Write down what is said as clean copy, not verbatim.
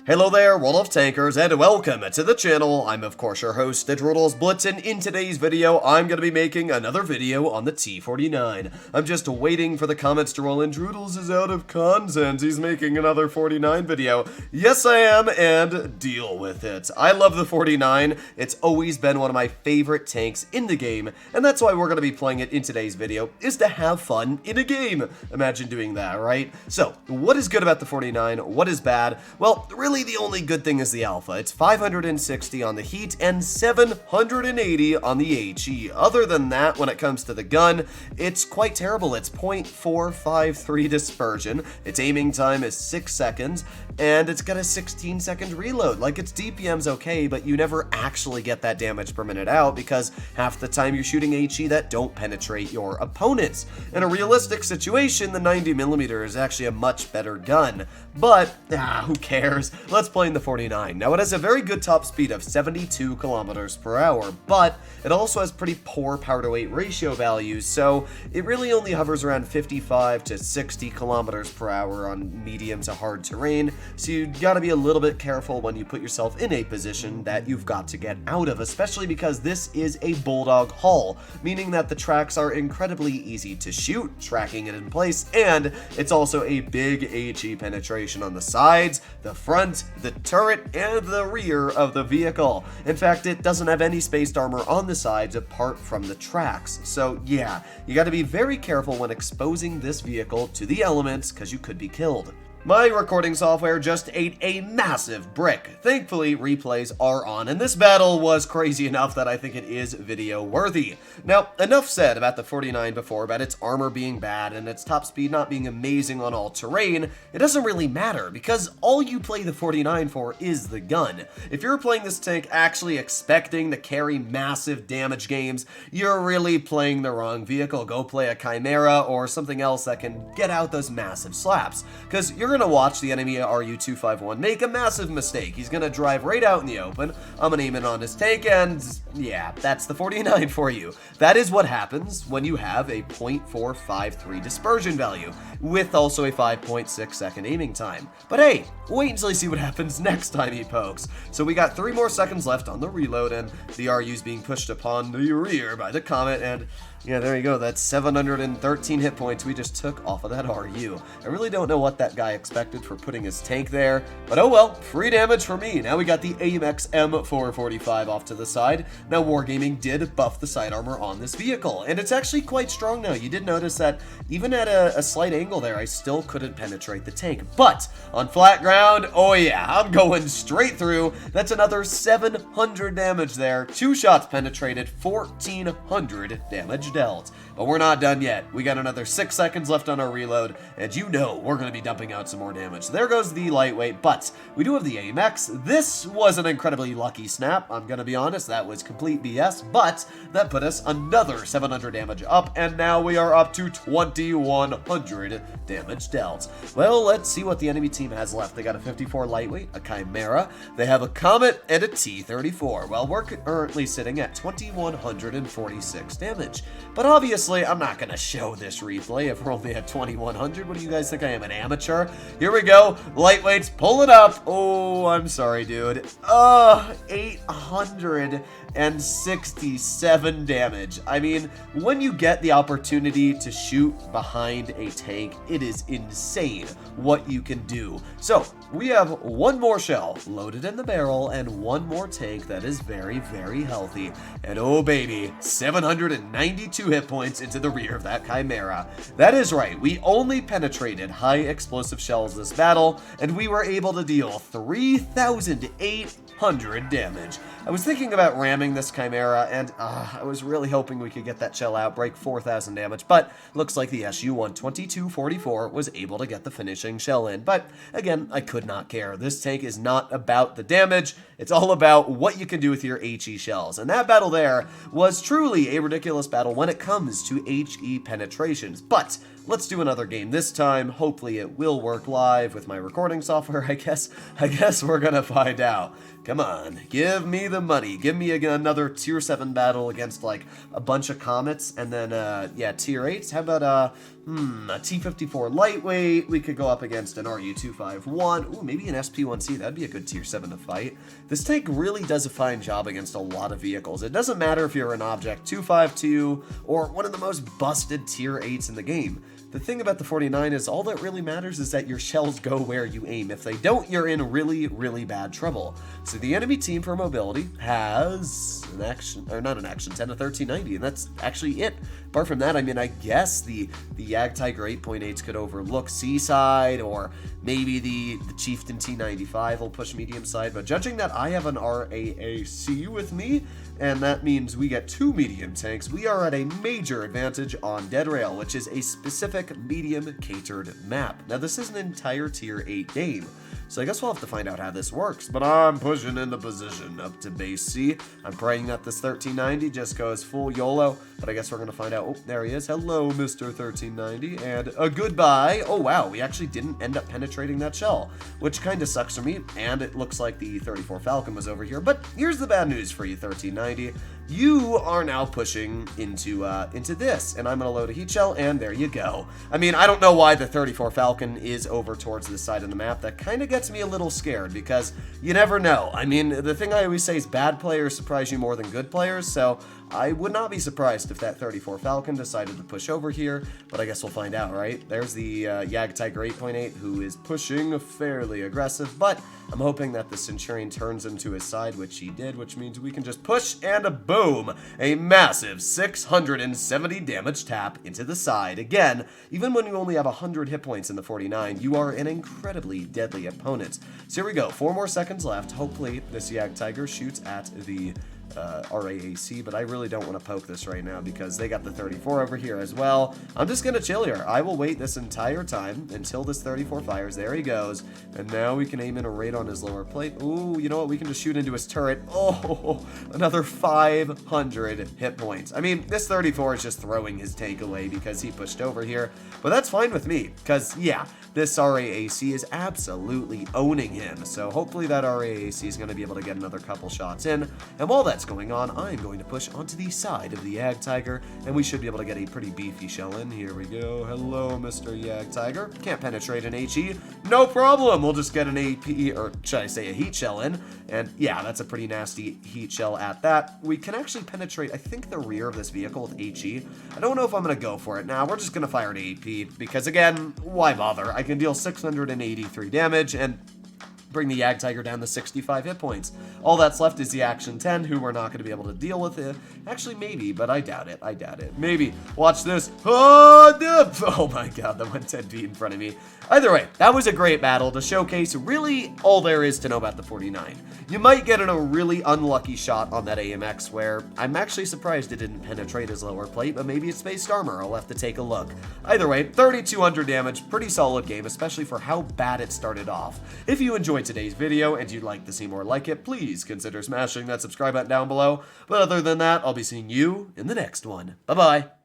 Hello there, World of Tankers, and welcome to the channel. I'm of course your host, the Droodles Blitz, and in today's video, I'm going to be making another video on the T49. I'm just waiting for the comments to roll in. Droodles is out of content. He's making another 49 video. Yes, I am, and deal with it. I love the 49. It's always been one of my favorite tanks in the game, and that's why we're going to be playing it in today's video, is to have fun in a game. Imagine doing that, right? So, what is good about the 49? What is bad? Well, really the only good thing is the alpha. It's 560 on the heat and 780 on the HE. Other than that, when it comes to the gun, it's quite terrible. It's 0.453 dispersion, its aiming time is 6 seconds, and it's got a 16-second reload. Like, its DPM's okay, but you never actually get that damage per minute out because half the time you're shooting HE that don't penetrate your opponents. In a realistic situation, the 90mm is actually a much better gun, but who cares? Let's play in the 49. Now, it has a very good top speed of 72 kilometers per hour, but it also has pretty poor power to weight ratio values, so it really only hovers around 55 to 60 kilometers per hour on medium to hard terrain, so you gotta be a little bit careful when you put yourself in a position that you've got to get out of, especially because this is a bulldog hull, meaning that the tracks are incredibly easy to shoot, tracking it in place, and it's also a big HE penetration on the sides, the front, the turret, and the rear of the vehicle. In fact, it doesn't have any spaced armor on the sides apart from the tracks. So yeah, you gotta be very careful when exposing this vehicle to the elements because you could be killed. My recording software just ate a massive brick. Thankfully, replays are on, and this battle was crazy enough that I think it is video worthy. Now, enough said about the 49 before, about its armor being bad and its top speed not being amazing on all terrain. It doesn't really matter, because all you play the 49 for is the gun. If you're playing this tank actually expecting to carry massive damage games, you're really playing the wrong vehicle. Go play a Chimera or something else that can get out those massive slaps, because you're gonna watch the enemy RU-251 make a massive mistake. He's gonna drive right out in the open. I'm gonna aim in on his tank, and yeah, that's the 49 for you. That is what happens when you have a 0.453 dispersion value, with also a 5.6 second aiming time. But hey, wait until you see what happens next time he pokes. So we got 3 more seconds left on the reload, and the RU's being pushed upon the rear by the Comet, and yeah, there you go. That's 713 hit points we just took off of that RU. I really don't know what that guy expected for putting his tank there, but oh well, free damage for me. Now we got the AMX M445 off to the side. Now Wargaming did buff the side armor on this vehicle, and it's actually quite strong now. You did notice that even at a slight angle there, I still couldn't penetrate the tank, but on flat ground, oh yeah, I'm going straight through. That's another 700 damage there. 2 shots penetrated, 1400 damage dealt. But we're not done yet. We got another 6 seconds left on our reload, and you know we're going to be dumping out some more damage. There goes the lightweight, but we do have the AMX. This was an incredibly lucky snap. I'm going to be honest, that was complete BS, but that put us another 700 damage up, and now we are up to 2100 damage dealt. Well, let's see what the enemy team has left. They got a 54 lightweight, a Chimera, they have a Comet, and a T-34. Well, we're currently sitting at 2146 damage. But obviously, I'm not going to show this replay if we're only at 2100. What do you guys think? I am an amateur? Here we go. Lightweights, pull it up. Oh, I'm sorry, dude. 867 damage. I mean, when you get the opportunity to shoot behind a tank, it is insane what you can do. So, we have 1 more shell loaded in the barrel and 1 more tank that is very, very healthy. And oh baby, 792 hit points into the rear of that Chimera. That is right, we only penetrated high explosive shells this battle, and we were able to deal 3,800 damage. I was thinking about ramming this Chimera, and I was really hoping we could get that shell out, break 4,000 damage, but looks like the SU-12244 was able to get the finishing shell in. But again, I could not care. This tank is not about the damage, it's all about what you can do with your HE shells. And that battle there was truly a ridiculous battle when it comes to HE penetrations. But let's do another game this time. Hopefully it will work live with my recording software, I guess we're gonna find out. Come on, give me the money. Give me another Tier 7 battle against, like, a bunch of Comets, and then, yeah, Tier 8s. How about, a T-54 Lightweight? We could go up against an RU-251. Ooh, maybe an SP-1C. That'd be a good Tier 7 to fight. This tank really does a fine job against a lot of vehicles. It doesn't matter if you're an Object 252 or one of the most busted Tier 8s in the game. The thing about the 49 is all that really matters is that your shells go where you aim. If they don't, you're in really, really bad trouble. So the enemy team for mobility has an action, or not an action, 10 to 1390, and that's actually it. Apart from that, I mean, I guess the Tiger 8.8s could overlook Seaside, or maybe the Chieftain T95 will push medium side, but judging that I have an RAAC with me, and that means we get 2 medium tanks, we are at a major advantage on Dead Rail, which is a specific medium catered map. Now this is an entire Tier 8 game, so I guess we'll have to find out how this works, but I'm pushing into position up to base C. I'm praying that this 1390 just goes full YOLO, but I guess we're going to find out. Oh, there he is. Hello, Mr. 1390, and a goodbye. Oh, wow, we actually didn't end up penetrating that shell, which kind of sucks for me, and it looks like the 34 Falcon was over here, but here's the bad news for you, 1390. You are now pushing into this, and I'm going to load a heat shell, and there you go. I mean, I don't know why the 34 Falcon is over towards this side of the map. That kind of gets me a little scared, because you never know. I mean, the thing I always say is bad players surprise you more than good players, so I would not be surprised if that 34 Falcon decided to push over here, but I guess we'll find out, right? There's the Tiger 8.8, who is pushing fairly aggressive, but I'm hoping that the Centurion turns him to his side, which he did, which means we can just push, and a boom! A massive 670 damage tap into the side. Again, even when you only have 100 hit points in the 49, you are an incredibly deadly opponent. So here we go, 4 more seconds left. Hopefully this Tiger shoots at the RAAC, but I really don't want to poke this right now because they got the 34 over here as well. I'm just going to chill here. I will wait this entire time until this 34 fires. There he goes. And now we can aim in a raid on his lower plate. Ooh, you know what? We can just shoot into his turret. Oh, another 500 hit points. I mean, this 34 is just throwing his tank away because he pushed over here, but that's fine with me because, yeah, this RAAC is absolutely owning him. So hopefully that RAAC is going to be able to get another couple shots in. And while that's going on, I'm going to push onto the side of the Tiger, and we should be able to get a pretty beefy shell in. Here we go. Hello, Mr. Tiger. Can't penetrate an HE. No problem. We'll just get an AP, or should I say a heat shell in. And yeah, that's a pretty nasty heat shell at that. We can actually penetrate, I think, the rear of this vehicle with HE. I don't know if I'm going to go for it now. We're just going to fire an AP because, again, why bother? I can deal 683 damage and bring the Tiger down to 65 hit points. All that's left is the Action 10, who we're not going to be able to deal with it. Actually, maybe, but I doubt it. I doubt it. Maybe. Watch this. Oh my god, that went 10 feet in front of me. Either way, that was a great battle to showcase really all there is to know about the 49. You might get in a really unlucky shot on that AMX where I'm actually surprised it didn't penetrate his lower plate, but maybe it's spaced armor. I'll have to take a look. Either way, 3,200 damage, pretty solid game, especially for how bad it started off. If you enjoyed today's video and you'd like to see more like it, please consider smashing that subscribe button down below. But other than that, I'll be seeing you in the next one. Bye-bye.